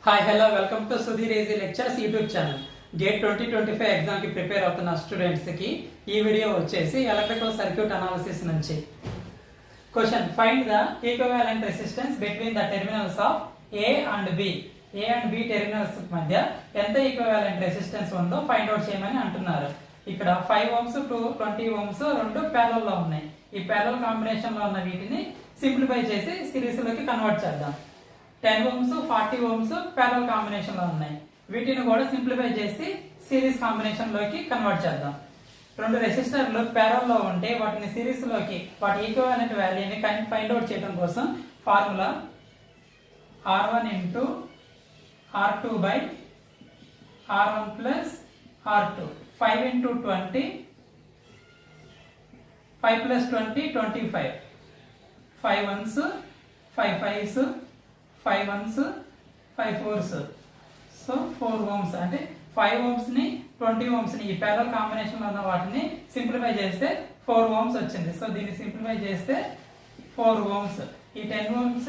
Hi hello welcome to Sudheer easy lectures YouTube channel. GATE 2025 exam కి prepare అవుతున్న students కి ఈ వీడియో వచ్చేసి ఎలక్ట్రికల్ సర్క్యూట్ అనాలిసిస్ నుంచి question. Find the equivalent resistance between the terminals of A and B. A and B terminals మధ్య ఎంత equivalent resistance ఉందో find out చేయమని అంటున్నారు. ఇక్కడ 5 ohms టు 20 ohms రెండు ప్యారలల్ లో ఉన్నాయి. ఈ ప్యారలల్ కాంబినేషన్ లో ఉన్న వీటిని సింప్లిఫై చేసి సిరీస్ లోకి కన్వర్ట్ చేద్దాం. 10 ohms 40 ohms ప్యారలల్ కాంబినేషన్ లో ఉన్నాయి. వీటిని కూడా సింప్లిఫై చేసి సిరీస్ కాంబినేషన్ లోకి కన్వర్ట్ చేద్దాం. రెండు రెసిస్టర్లు ప్యారలల్ లో ఉంటే వాటిని సిరీస్ లోకి వాటి ఈక్వివాలెంట్ వాల్యూని ఫైండ్ అవుట్ చేయడం కోసం formula R1 into R2 by R1 plus R2. 5 into 20, 5 plus 20, 25. 5 ones, 5 fives, 5 ones, 5 fours. So 4 ohms అంటే 5 ohms ని 20 ohms ని ఈ ప్యారలల్ కాంబినేషన్ లో ఉన్న వాటిని సింప్లిఫై చేస్తే 4 ohms వచ్చింది. సో దీన్ని సింప్లిఫై చేస్తే 4 ohms. ఈ 10 ohms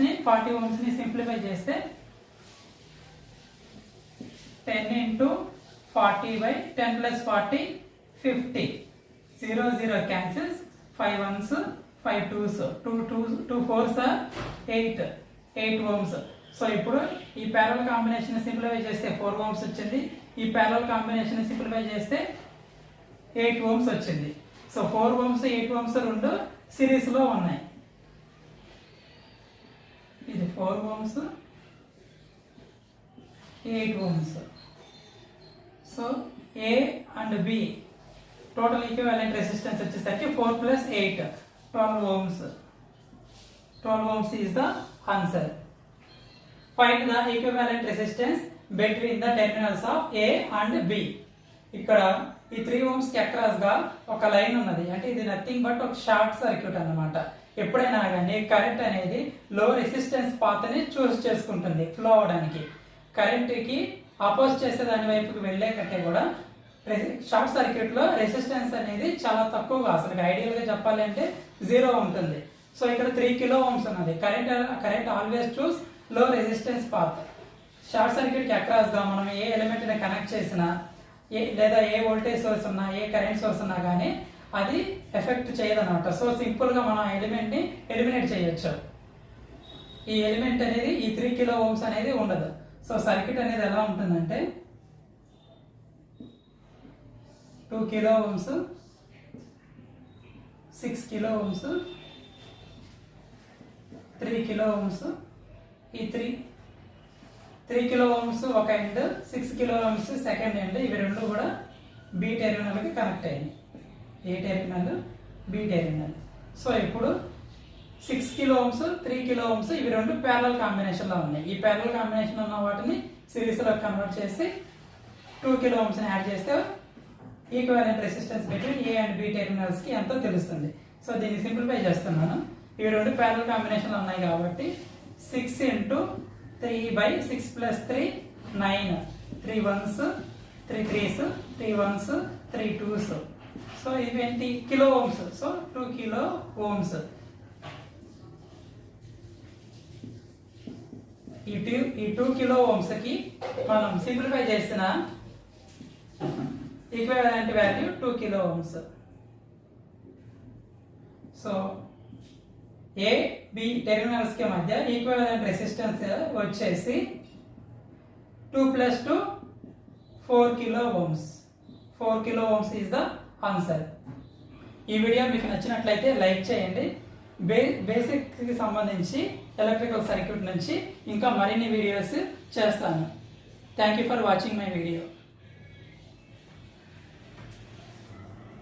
ని 40 ohms ని సింప్లిఫై చేస్తే 10 into 40 by 10 plus 40 50. 0 0 cancels. 5 ones 5 twos 2 fours are 8 ohms. So ఇప్పుడు ఈ ప్యారలల్ కాంబినేషన్ సింప్లిఫై చేస్తే 4 ohms వచ్చింది. ఈ ప్యారలల్ కాంబినేషన్ సింప్లిఫై చేస్తే 8 ohms వచ్చింది. సో 4 ohms 8 ohms రెండు సిరీస్ లో ఉన్నాయి. ఇది 4 ohms 8 ohms. So A and B total equivalent resistance వచ్చేసరికి 4 plus 8 12 ohms. 12 ohms is the answer. Find the equivalent resistance between the terminals of A and B. ఇక్కడ ఈ 3 ohms కి across గా ఒక లైన్ ఉన్నది. అంటే ఇది నథింగ్ బట్ ఒక షార్ట్ సర్క్యూట్ అన్నమాట. ఎప్పుడైనా కానీ కరెంట్ అనేది లో రెసిస్టెన్స్ పాత్ ని చూస్ చేసుకుంటుంది ఫ్లో అవడానికి. కరెంట్ కి అపోజ్ చేసే దాని వైపుకి వెళ్లే కంటే కూడా షార్ట్ సర్క్యూట్ లో రెసిస్టెన్స్ అనేది చాలా తక్కువగా, అసలు ఐడియల్ గా చెప్పాలి అంటే 0 ఉంటుంది. సో ఇక్కడ 3 kilo ohms ఉన్నది. కరెంట్ ఆల్వేస్ చూస్ లో రెసిస్టెన్స్ పాత్. షార్ట్ సర్క్యూట్ కి అక్రాస్ గా మనం ఏ ఎలిమెంట్ ని కనెక్ట్ చేసినా లేదా ఏ వోల్టేజ్ సోర్స్ ఉన్నా ఏ కరెంట్ సోర్స్ ఉన్నా కానీ అది ఎఫెక్ట్ చేయదన్నమాట. సో సింపుల్ గా మనం ఎలిమెంట్ ని ఎలిమినేట్ చేయొచ్చు. ఈ ఎలిమెంట్ అనేది ఈ 3 kilo ohms అనేది ఉండదు. సో సర్క్యూట్ అనేది ఎలా ఉంటుందంటే 2 kilo ohms 6 kilo ohms 3 kilo ohms. ఈ 3 kilo ohms ఒక end, 6 kilo ohms second end. ఇవి రెండు కూడా బి టెర్మినల్ కి కనెక్ట్ అయ్యాయి. ఏ టెర్మినల్ బి టెర్మినల్. సో ఇప్పుడు 6 kilo ohms 3 kilo ohms ఇవి రెండు ప్యారలల్ కాంబినేషన్ లో ఉన్నాయి. ఈ ప్యారలల్ కాంబినేషన్ లో ఉన్న వాటిని సిరీస్ లో కన్వర్ట్ చేసి 2 kilo ohms ని యాడ్ చేస్తే equivalent resistance between A and B terminals కి ఎంతో తెలుస్తుంది. సో దీన్ని సింప్లిఫై చేస్తున్నాను. ఇవి రెండు ప్యారలల్ కాంబినేషన్ లో ఉన్నాయి కాబట్టి 6 into 3 by 6 plus 3 9. 3 ones 3 threes 3 ones 3 twos. So ఇవి ఏంటి kilo ohms. So 2 kilo ohms. ఈ 2 kilo ohms కి మనం సింప్లిఫై చేసిన equivalent value 2 kilo ohms. So A B terminals కి మధ్య ఈక్వివాలెంట్ రెసిస్టెన్స్ వచ్చేసి 2 plus 2 4 kilo ohms. 4 kilo ohms is the answer. ఈ వీడియో మీకు నచ్చినట్లయితే లైక్ చేయండి. బేసిక్ కి సంబంధించి ఎలక్ట్రికల్ సర్క్యూట్ నుంచి ఇంకా మరిన్ని వీడియోస్ చేస్తాను. Thank you for watching my video.